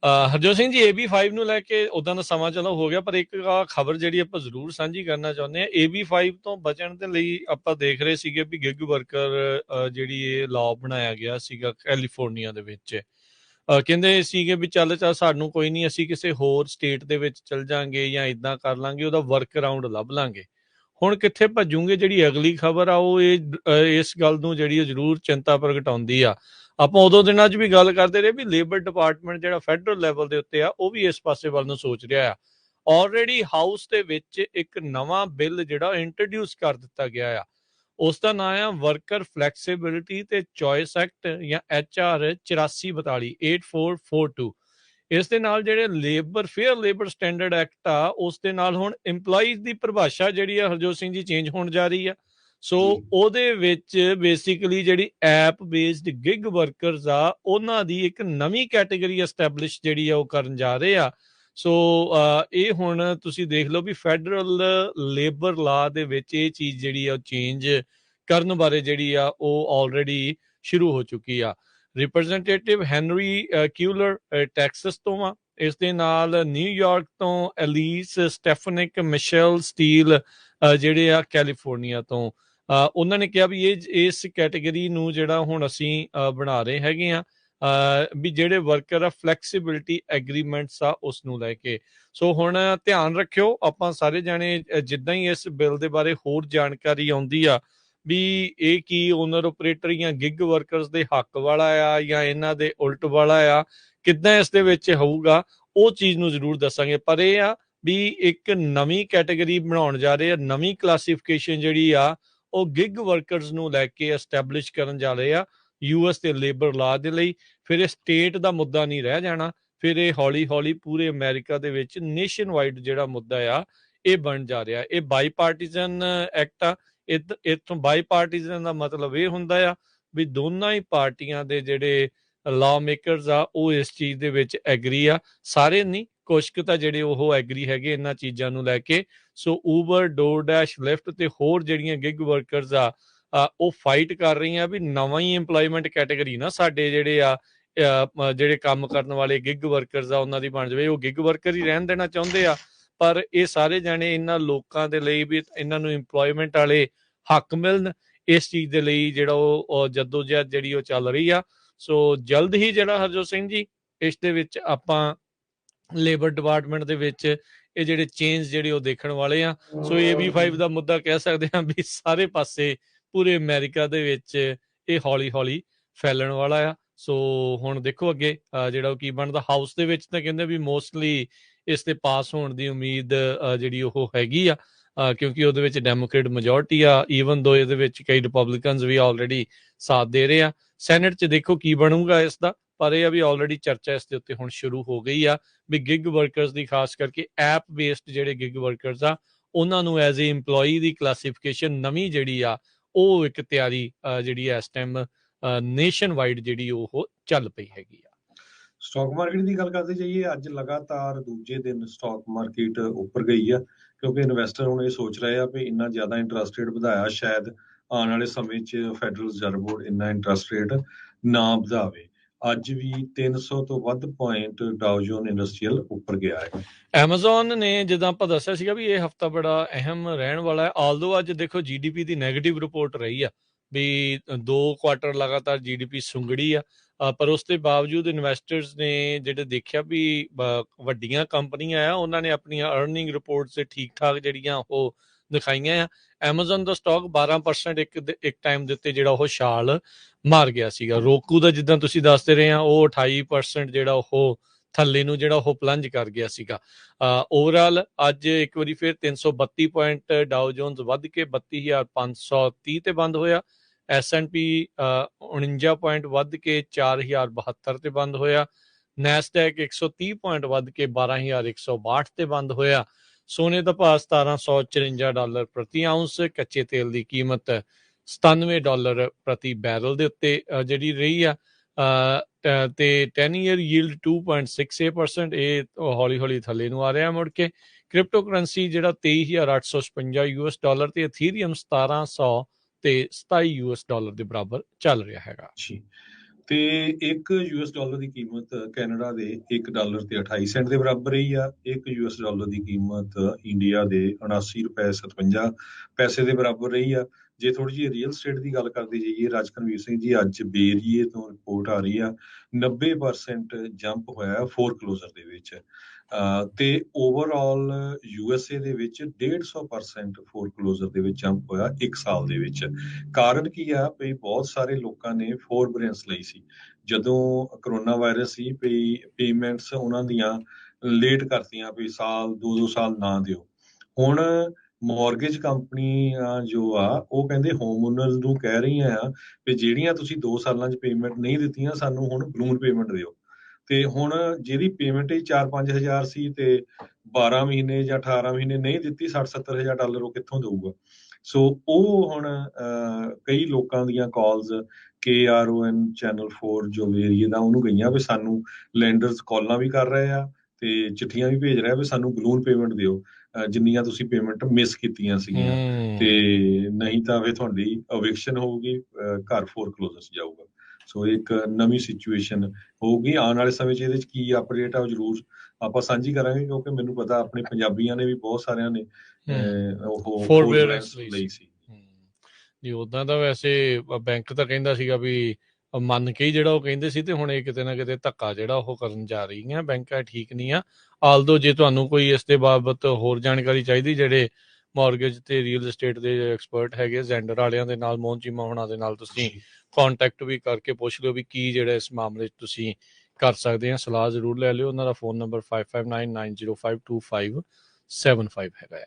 Harjot Singh ji AB5 ਨੂੰ ਲੈ ਕੇ ਉਦਾਂ ਦਾ ਸਮਾਂ ਚਲੋ ਹੋ ਗਿਆ, ਪਰ ਇੱਕ ਖਬਰ ਜਿਹੜੀ ਆਪਾਂ ਜ਼ਰੂਰ ਸਾਂਝੀ ਕਰਨਾ ਚਾਹੁੰਦੇ ਹਾਂ। AB5 ਤੋਂ ਬਚਣ ਦੇ ਲਈ ਆਪਾਂ ਦੇਖ ਰਹੇ ਸੀਗੇ ਵੀ ਗਿਗ ਵਰਕਰ ਜਿਹੜੀ ਇਹ ਲਾਅ ਬਣਾਇਆ ਗਿਆ ਸੀਗਾ ਕੈਲੀਫੋਰਨੀਆ ਦੇ ਵਿੱਚ। ਕਹਿੰਦੇ ਸੀਗੇ ਵੀ ਚੱਲ ਸਾਨੂੰ ਕੋਈ ਨਹੀਂ, ਅਸੀਂ ਕਿਸੇ ਹੋਰ ਸਟੇਟ ਦੇ ਵਿੱਚ ਚਲ ਜਾਾਂਗੇ ਜਾਂ ਇਦਾਂ ਕਰ ਲਾਂਗੇ, ਉਹਦਾ ਵਰਕ ਅਰਾਊਂਡ ਲੱਭ ਲਾਂਗੇ। ਹੁਣ ਕਿੱਥੇ ਭੱਜੂਗੇ? ਜਿਹੜੀ ਅਗਲੀ ਖਬਰ ਆ ਉਹ ਇਸ ਗੱਲ ਨੂੰ ਜਿਹੜੀ ਜ਼ਰੂਰ ਚਿੰਤਾ ਪ੍ਰਗਟਾਉਂਦੀ ਆ। ਆਪਾਂ ਉਦੋਂ ਦਿਨਾਂ 'ਚ ਵੀ ਗੱਲ ਕਰਦੇ ਰਹੇ ਵੀ ਲੇਬਰ ਡਿਪਾਰਟਮੈਂਟ ਜਿਹੜਾ ਫੈਡਰਲ ਲੈਵਲ ਦੇ ਉੱਤੇ ਆ ਉਹ ਵੀ ਇਸ ਪਾਸੇ ਵੱਲ ਨੂੰ ਸੋਚ ਰਿਹਾ ਆ। ਆਲਰੇਡੀ ਹਾਊਸ ਦੇ ਵਿੱਚ ਇੱਕ ਨਵਾਂ ਬਿੱਲ ਜਿਹੜਾ ਇੰਟਰੋਡਿਊਸ ਕਰ ਦਿੱਤਾ ਗਿਆ ਆ, ਉਸ ਦਾ ਨਾਂ ਆ ਵਰਕਰ ਫਲੈਕਸੀਬਿਲਿਟੀ ਤੇ ਚੋਇਸ ਐਕਟ ਜਾਂ HR 8442। ਇਸ ਦੇ ਨਾਲ ਜਿਹੜੇ ਫੇਅਰ ਲੇਬਰ ਸਟੈਂਡਰਡ ਐਕਟ ਆ ਉਸ ਦੇ ਨਾਲ ਹੁਣ EMPLOYEES ਦੀ ਪਰਿਭਾਸ਼ਾ ਜਿਹੜੀ ਆ ਹਰਜੋਤ ਸਿੰਘ ਜੀ ਚੇਂਜ ਹੋਣ ਜਾ ਰਹੀ ਆ। ਸੋ ਉਹਦੇ ਵਿੱਚ ਬੇਸਿਕਲੀ ਜਿਹੜੀ ਐਪ ਬੇਸਡ ਗਿਗ ਵਰਕਰਸ ਆ ਉਹਨਾਂ ਦੀ ਇੱਕ ਨਵੀਂ ਕੈਟੇਗਰੀ ਐਸਟੈਬਲਿਸ਼ ਜਿਹੜੀ ਆ ਉਹ ਕਰਨ ਜਾ ਰਹੇ ਆ। ਸੋ ਇਹ ਹੁਣ ਤੁਸੀਂ ਦੇਖ ਲਓ ਵੀ ਫੈਡਰਲ ਲੇਬਰ ਲਾਅ ਦੇ ਵਿੱਚ ਇਹ ਚੀਜ਼ ਜਿਹੜੀ ਆ ਉਹ ਚੇਂਜ ਕਰਨ ਬਾਰੇ ਜਿਹੜੀ ਆ ਉਹ ਆਲਰੇਡੀ ਸ਼ੁਰੂ ਹੋ ਚੁੱਕੀ ਆ। ਰਿਪਰੈਜ਼ੈਂਟੇਟਿਵ ਹੈਨਰੀ ਕਿਊਲਰ ਟੈਕਸਸ ਤੋਂ ਆ। ਇਸ ਦੇ ਨਾਲ ਨਿਊਯਾਰਕ ਤੋਂ ਐਲੀਸ ਸਟੈਫਨਿਕ, ਮਿਸ਼ੇਲ ਸਟੀਲ ਜਿਹੜੇ ਆ ਕੈਲੀਫੋਰਨੀਆ ਤੋਂ। ਉਹਨਾਂ ਨੇ ਕਿਹਾ ਵੀ ਇਸ ਕੈਟੇਗਰੀ ਨੂੰ ਜਿਹੜਾ ਹੁਣ ਅਸੀਂ ਬਣਾ ਰਹੇ ਹੈਗੇ ਆ ਵੀ ਜਿਹੜੇ ਵਰਕਰ ਆ ਫਲੈਕਸੀਬਿਲਿਟੀ ਐਗਰੀਮੈਂਟਸ ਆ ਉਸ ਨੂੰ ਲੈ ਕੇ। ਸੋ ਹੁਣ ਧਿਆਨ ਰੱਖਿਓ ਆਪਾਂ ਸਾਰੇ ਜਾਣੇ, ਜਿੱਦਾਂ ਹੀ ਇਸ ਬਿੱਲ ਦੇ ਬਾਰੇ ਹੋਰ ਜਾਣਕਾਰੀ ਆਉਂਦੀ ਆ ਵੀ ਇਹ ਕੀ ਓਨਰ ਆਪਰੇਟਰ ਜਾਂ ਗਿਗ ਵਰਕਰਸ ਦੇ ਹੱਕ ਵਾਲਾ ਆ ਜਾਂ ਇਹਨਾਂ ਦੇ ਉਲਟ ਵਾਲਾ ਆ, ਕਿੱਦਾਂ ਇਸ ਦੇ ਵਿੱਚ ਹੋਊਗਾ, ਉਹ ਚੀਜ਼ ਨੂੰ ਜ਼ਰੂਰ ਦੱਸਾਂਗੇ। ਪਰ ਇਹ ਆ ਵੀ ਇੱਕ ਨਵੀਂ ਕੈਟੇਗਰੀ ਬਣਾਉਣ ਜਾ ਰਹੇ ਆ, ਨਵੀਂ ਕਲਾਸੀਫਿਕੇਸ਼ਨ ਜਿਹੜੀ ਆ ਉਹ ਗਿਗ ਵਰਕਰਸ ਨੂੰ ਲੈ ਕੇ ਐਸਟੈਬਲਿਸ਼ ਕਰਨ ਜਾ ਰਹੇ ਆ US ਦੇ ਲੇਬਰ ਲਾਅ ਦੇ ਲਈ। ਫਿਰ ਇਹ ਸਟੇਟ ਦਾ ਮੁੱਦਾ ਨਹੀਂ ਰਹਿ ਜਾਣਾ, ਫਿਰ ਇਹ ਹੌਲੀ ਹੌਲੀ ਪੂਰੇ ਅਮਰੀਕਾ ਦੇ ਵਿੱਚ ਨੇਸ਼ਨ ਵਾਈਡ ਜਿਹੜਾ ਮੁੱਦਾ ਆ ਇਹ ਬਣ ਜਾ ਰਿਹਾ। ਇਹ ਬਾਈ ਪਾਰਟੀਜ਼ਨ ਐਕਟ ਆ। ਇੱਥੋਂ ਬਾਈ ਪਾਰਟੀਜ਼ਨ ਦਾ ਮਤਲਬ ਇਹ ਹੁੰਦਾ ਆ ਵੀ ਦੋਨਾਂ ਹੀ ਪਾਰਟੀਆਂ ਦੇ ਜਿਹੜੇ ਲਾਅ ਮੇਕਰਸ ਆ ਉਹ ਇਸ ਚੀਜ਼ ਦੇ ਵਿੱਚ ਐਗਰੀ ਆ। ਸਾਰੇ ਨਹੀਂ, ਕੁਛ ਕੁ ਤਾਂ ਜਿਹੜੇ ਉਹ ਐਗਰੀ ਹੈਗੇ ਇਹਨਾਂ ਚੀਜ਼ਾਂ ਨੂੰ ਲੈ ਕੇ। ਸੋ ਊਬਰ, ਡੋਰਡੈਸ਼, ਲਿਫਟ ਤੇ ਹੋਰ ਜਿਹੜੀਆਂ ਗਿਗ ਵਰਕਰਸ ਆ ਉਹ ਫਾਈਟ ਕਰ ਰਹੀਆਂ ਵੀ ਨਵਾਂ ਹੀ ਇੰਪਲੋਇਮੈਂਟ ਕੈਟੇਗਰੀ ਨਾ ਸਾਡੇ ਜਿਹੜੇ ਕੰਮ ਕਰਨ ਵਾਲੇ ਗਿਗ ਵਰਕਰਸ ਆ ਉਹਨਾਂ ਦੀ ਬਣ ਜਾਵੇ। ਉਹ ਗਿਗ ਵਰਕਰ ਹੀ ਰਹਿਣ ਦੇਣਾ ਚਾਹੁੰਦੇ ਆ, ਪਰ ਇਹ ਸਾਰੇ ਜਾਣੇ ਇਹਨਾਂ ਲੋਕਾਂ ਦੇ ਲਈ ਵੀ ਇਹਨਾਂ ਨੂੰ ਇੰਪਲੋਇਮੈਂਟ ਵਾਲੇ ਹੱਕ ਮਿਲਣ, ਇਸ ਚੀਜ਼ ਦੇ ਲਈ ਜਿਹੜਾ ਉਹ ਜਦੋਜਹਿਦ ਜਿਹੜੀ ਉਹ ਚੱਲ ਰਹੀ ਆ। ਸੋ ਜਲਦ ਹੀ ਜਿਹੜਾ ਹਰਜੋਤ ਸਿੰਘ ਜੀ ਇਸ ਦੇ ਵਿੱਚ ਆਪਾਂ ਲੇਬਰ ਡਿਪਾਰਟਮੈਂਟ ਦੇ ਵਿੱਚ ਇਹ ਜਿਹੜੇ ਚੇਂਜ ਜਿਹੜੇ ਉਹ ਦੇਖਣ ਵਾਲੇ ਆ। ਸੋ AB5 ਦਾ ਮੁੱਦਾ ਕਹਿ ਸਕਦੇ ਹਾਂ ਵੀ ਸਾਰੇ ਪਾਸੇ ਪੂਰੇ ਅਮਰੀਕਾ ਦੇ ਵਿੱਚ ਇਹ ਹੌਲੀ ਹੌਲੀ ਫੈਲਣ ਵਾਲਾ ਆ। ਸੋ ਹੁਣ ਦੇਖੋ ਅੱਗੇ ਜਿਹੜਾ ਉਹ ਕੀ ਬਣਦਾ। ਹਾਊਸ ਦੇ ਵਿੱਚ ਤਾਂ ਕਹਿੰਦੇ ਵੀ ਮੋਸਟਲੀ ਇਸ ਤੇ ਪਾਸ ਹੋਣ ਦੀ ਉਮੀਦ ਜਿਹੜੀ ਉਹ ਹੈਗੀ ਆ, ਕਿਉਂਕਿ ਉਹਦੇ ਵਿੱਚ ਡੈਮੋਕ੍ਰੇਟ ਮੈਜੋਰਟੀ ਆ, ਈਵਨ ਦੋ ਇਹਦੇ ਵਿੱਚ ਕਈ ਰਿਪਬਲਿਕਨਸ ਵੀ ਆਲਰੇਡੀ ਸਾਥ ਦੇ ਰਹੇ ਆ। ਸੈਨੇਟ 'ਚ ਦੇਖੋ ਕੀ ਬਣੂਗਾ ਇਸ ਦਾ, ਪਰ ਇਹ ਆ ਵੀ ਆਲਰੇਡੀ ਚਰਚਾ ਇਸ ਦੇ ਉੱਤੇ ਹੁਣ ਸ਼ੁਰੂ ਹੋ ਗਈ ਆ ਵੀ ਗਿਗ ਵਰਕਰਸ ਦੀ, ਖਾਸ ਕਰਕੇ ਐਪ ਬੇਸਡ ਜਿਹੜੇ ਗਿਗ ਵਰਕਰਸ ਆ ਉਹਨਾਂ ਨੂੰ as a EMPLOYEE the classification ਨਵੀਂ ਜਿਹੜੀ ਆ ਉਹ ਇੱਕ ਤਿਆਰੀ ਜਿਹੜੀ ਇਸ ਟਾਈਮ ਨੇਸ਼ਨ ਵਾਈਡ ਜਿਹੜੀ ਉਹ ਚੱਲ ਪਈ ਹੈਗੀ ਆ। ਸਟਾਕ ਮਾਰਕੀਟ ਦੀ ਗੱਲ ਕਰਦੇ ਜਾਈਏ, ਅੱਜ ਲਗਾਤਾਰ ਦੂਜੇ ਦਿਨ ਸਟਾਕ ਮਾਰਕੀਟ ਉੱਪਰ ਗਈ ਆ, ਕਿਉਂਕਿ ਇਨਵੈਸਟਰ ਹੁਣ ਇਹ ਸੋਚ ਰਹੇ ਆ ਵੀ ਇੰਨਾ ਜ਼ਿਆਦਾ ਇੰਟਰਸਟ ਰੇਟ ਵਧਾਇਆ, ਸ਼ਾਇਦ ਆਉਣ ਵਾਲੇ ਸਮੇਂ 'ਚ ਫੈਡਰਲ ਰਿਜ਼ਰਵ ਬੋਰਡ ਇੰਨਾ ਇੰਟਰਸਟ ਰੇਟ ਨਾ ਵਧਾਵੇ। ਅੱਜ ਵੀ 300 ਤੋਂ ਵੱਧ ਪੁਆਇੰਟ ਡਾਓ ਜੋਨ ਇੰਡਸਟਰੀਅਲ ਉੱਪਰ ਗਿਆ ਹੈ। ਐਮਾਜ਼ੋਨ ਨੇ ਜਿੱਦਾਂ ਆਪਾਂ ਦੱਸਿਆ ਸੀਗਾ ਵੀ ਇਹ ਹਫਤਾ ਬੜਾ ਅਹਿਮ ਰਹਿਣ ਵਾਲਾ ਹੈ। ਆਲਦੋ ਅੱਜ ਦੇਖੋ GDP ਦੀ ਨੈਗੇਟਿਵ ਰਿਪੋਰਟ ਰਹੀ ਆ ਵੀ 2 ਕੁਆਟਰ ਲਗਾਤਾਰ GDP ਸੁੰਗੜੀ ਆ, ਪਰ ਉਸ ਦੇ ਬਾਵਜੂਦ ਇਨਵੈਸਟਰਸ ਨੇ ਜਿਹੜੇ ਦੇਖਿਆ ਵੀ ਵੱਡੀਆਂ ਕੰਪਨੀਆਂ ਆ ਉਹਨਾਂ ਨੇ ਆਪਣੀਆਂ ਅਰਨਿੰਗ ਰਿਪੋਰਟਸ ਠੀਕ ਠਾਕ ਜਿਹੜੀਆਂ ਉਹ ਦਿਖਾਈਆਂ ਆ। ਐਮਾਜ਼ੋਨ ਦਾ ਸਟਾਕ 12% ਇੱਕ ਟਾਈਮ ਦੇ ਉੱਤੇ ਜਿਹੜਾ ਉਹ ਛਾਲ ਮਾਰ ਗਿਆ ਸੀਗਾ। ਰੋਕੂ ਦਾ ਜਿੱਦਾਂ ਤੁਸੀਂ ਦੱਸਦੇ ਰਹੇ ਆ ਉਹ 28% ਜਿਹੜਾ ਉਹ ਥੱਲੇ ਨੂੰ ਜਿਹੜਾ ਉਹ ਪਲੰਜ ਕਰ ਗਿਆ ਸੀਗਾ। ਓਵਰਆਲ ਅੱਜ ਇੱਕ ਵਾਰੀ ਫਿਰ 332 ਪੁਆਇੰਟ ਡਾਓ ਜੋਨਸ ਵੱਧ ਕੇ 32,530 ਤੇ ਬੰਦ ਹੋਇਆ। S&P 49 ਪੁਆਇੰਟ ਵੱਧ ਕੇ 4,072 ਤੇ ਬੰਦ ਹੋਇਆ। ਨੈਸਡੈਕ 130 ਪੁਆਇੰਟ ਵੱਧ ਕੇ 12,162 ਤੇ ਬੰਦ ਹੋਇਆ। ਸੋਨੇ ਦਾ ਭਾਅ $1754 ਪ੍ਰਤੀ ਆਉਂਸ। ਕੱਚੇ ਤੇਲ ਦੀ ਕੀਮਤ $97 ਪ੍ਰਤੀ ਬੈਰਲ ਦੇ ਉੱਤੇ ਜਿਹੜੀ ਰਹੀ ਆ। ਤੇ 10 ਈਅਰ ਯੀਲਡ 2.68%, ਇਹ ਹੌਲੀ ਹੌਲੀ ਥੱਲੇ ਨੂੰ ਆ ਰਿਹਾ ਮੁੜ ਕੇ। ਕ੍ਰਿਪਟੋ ਕਰੰਸੀ ਜਿਹੜਾ $23,856 ਤੇ ਇਥੀਰੀਅਮ 1700 ਤੇ $27 ਦੇ ਬਰਾਬਰ ਚੱਲ ਰਿਹਾ ਹੈਗਾ। ਤੇ ਇੱਕ ਯੂਐਸ ਡਾਲਰ ਦੀ ਕੀਮਤ ਕੈਨੇਡਾ ਦੇ $1 ਤੇ 28 ਦੇ ਬਰਾਬਰ ਰਹੀ ਆ। ਇੱਕ ਯੂਐਸ ਡਾਲਰ ਦੀ ਕੀਮਤ ਇੰਡੀਆ ਦੇ 79 ਰੁਪਏ 57 ਪੈਸੇ ਦੇ ਬਰਾਬਰ ਰਹੀ ਆ। ਜੇ ਥੋੜੀ ਜਿਹੀ ਰੀਅਲ ਸਟੇਟ ਦੀ ਗੱਲ ਕਰਦੇ ਜਾਈਏ, ਰਾਜਕਨਵੀਰ ਸਿੰਘ ਜੀ, ਅੱਜ ਬੇਰੀਏ ਤੋਂ ਰਿਪੋਰਟ ਆ ਰਹੀ ਆ 90% ਜੰਪ ਹੋਇਆ ਫੋਰਕਲੋਜ਼ਰ ਦੇ ਵਿੱਚ। ਤੇ ਓਵਰਆਲ ਯੂਐਸਏ ਦੇ ਵਿੱਚ 150% ਫੋਰਕਲੋਜ਼ਰ ਦੇ ਵਿੱਚ ਜੰਪ ਹੋਇਆ 1 ਸਾਲ ਦੇ ਵਿੱਚ। ਕਾਰਨ ਕੀ ਆ ਵੀ ਬਹੁਤ ਸਾਰੇ ਲੋਕਾਂ ਨੇ ਫੋਰਬੀਅਰੈਂਸ ਲਈ ਸੀ ਜਦੋਂ ਕਰੋਨਾ ਵਾਇਰਸ ਸੀ, ਵੀ ਪੇਮੈਂਟਸ ਉਹਨਾਂ ਦੀਆਂ ਲੇਟ ਕਰਤੀਆਂ, ਵੀ ਸਾਲ 2 ਸਾਲ ਨਾ ਦਿਓ। ਹੁਣ ਮੌਰਗੇਜ ਕੰਪਨੀਆਂ ਜੋ ਆ ਉਹ ਕਹਿੰਦੇ ਹੋਮ ਓਨਰਸ ਨੂੰ ਕਹਿ ਰਹੀਆਂ ਆ ਵੀ ਜਿਹੜੀਆਂ ਤੁਸੀਂ 2 ਸਾਲਾਂ 'ਚ ਪੇਮੈਂਟ ਨਹੀਂ ਦਿੱਤੀਆਂ, ਸਾਨੂੰ ਹੁਣ ਬਲੂਨ ਪੇਮੈਂਟ ਦਿਓ। ਤੇ ਹੁਣ ਜਿਹਦੀ ਪੇਮੈਂਟ ਹੀ 4-5 ਹਜ਼ਾਰ ਸੀ ਤੇ 12 ਮਹੀਨੇ ਜਾਂ 18 ਮਹੀਨੇ ਨਹੀਂ ਦਿੱਤੀ, $60-70 ਹਜ਼ਾਰ ਡਾਲਰ ਉਹ ਕਿੱਥੋਂ ਦੇਊਗਾ। ਸੋ ਉਹ ਹੁਣ ਕਈ ਲੋਕਾਂ ਦੀਆਂ ਕਾਲਸ KRON ਚੈਨਲ 4 ਜੋ ਵੇਰੀਏ ਦਾ ਉਹਨੂੰ ਗਈਆਂ ਵੀ ਸਾਨੂੰ ਲੈਂਡਰਸ ਕਾਲਾਂ ਵੀ ਕਰ ਰਹੇ ਆ ਤੇ ਚਿੱਠੀਆਂ ਵੀ ਭੇਜ ਰਿਹਾ ਵੀ ਸਾਨੂੰ ਬਲੂਨ ਪੇਮੈਂਟ ਦਿਓ, ਜਿੰਨੀਆਂ ਤੁਸੀਂ ਪੇਮੈਂਟ ਮਿਸ ਕੀਤੀਆਂ ਸੀਗੀਆਂ, ਤੇ ਨਹੀਂ ਤਾਂ ਫਿਰ ਤੁਹਾਡੀ ਅਵਿਕਸ਼ਨ ਹੋਊਗੀ, ਘਰ ਫੋਰਕਲੋਜ਼ਰ 'ਚ ਜਾਊਗਾ। ਸੋ ਇੱਕ ਨਵੀਂ ਸਿਚੁਏਸ਼ਨ ਹੋਊਗੀ ਆਉਣ ਵਾਲੇ ਸਮੇਂ 'ਚ। ਇਹਦੇ 'ਚ ਕੀ ਅਪਡੇਟ ਆ ਉਹ ਜ਼ਰੂਰ ਆਪਾਂ ਸਾਂਝੀ ਕਰਾਂਗੇ, ਕਿਉਂਕਿ ਮੈਨੂੰ ਪਤਾ ਆਪਣੇ ਪੰਜਾਬੀਆਂ ਨੇ ਵੀ ਬਹੁਤ ਸਾਰਿਆਂ ਨੇ ਉਹ ਫੋਰਬੀਅਰੈਂਸ ਲਈ ਸੀ ਜੀ। ਉਦਾਂ ਤਾਂ ਵੈਸੇ ਬੈਂਕ ਤਾਂ ਕਹਿੰਦਾ ਸੀਗਾ ਵੀ ਮੰਨ ਕੇ ਹੀ ਜਿਹੜਾ ਉਹ ਕਹਿੰਦੇ ਸੀ, ਤੇ ਹੁਣ ਇਹ ਕਿਤੇ ਨਾ ਕਿਤੇ ਧੱਕਾ ਜਿਹੜਾ ਉਹ ਕਰਨ ਜਾ ਰਹੀਆਂ ਬੈਂਕਾਂ, ਠੀਕ ਨਹੀਂ ਆ। ਆਲਦੋ ਜੇ ਤੁਹਾਨੂੰ ਕੋਈ ਇਸ ਦੇ ਬਾਬਤ ਹੋਰ ਜਾਣਕਾਰੀ ਚਾਹੀਦੀ, ਜਿਹੜੇ ਮੌਰਗੇਜ ਤੇ ਰੀਅਲ estate ਦੇ ਐਕਸਪਰਟ ਹੈਗੇ ਜ਼ੈਂਡਰ ਵਾਲਿਆਂ ਦੇ ਨਾਲ, ਮੋਹਨ ਚੀਮਾ ਹੋਣਾ ਦੇ ਨਾਲ ਤੁਸੀਂ ਕੰਟੈਕਟ ਵੀ ਕਰਕੇ ਪੁੱਛ ਲਿਓ ਵੀ ਕੀ ਜਿਹੜਾ ਇਸ ਮਾਮਲੇ 'ਚ ਤੁਸੀਂ ਕਰ ਸਕਦੇ ਆ, ਸਲਾਹ ਜ਼ਰੂਰ ਲੈ ਲਿਓ। ਉਹਨਾਂ ਦਾ ਫੋਨ ਨੰਬਰ 5599052575 ਹੈਗਾ ਆ।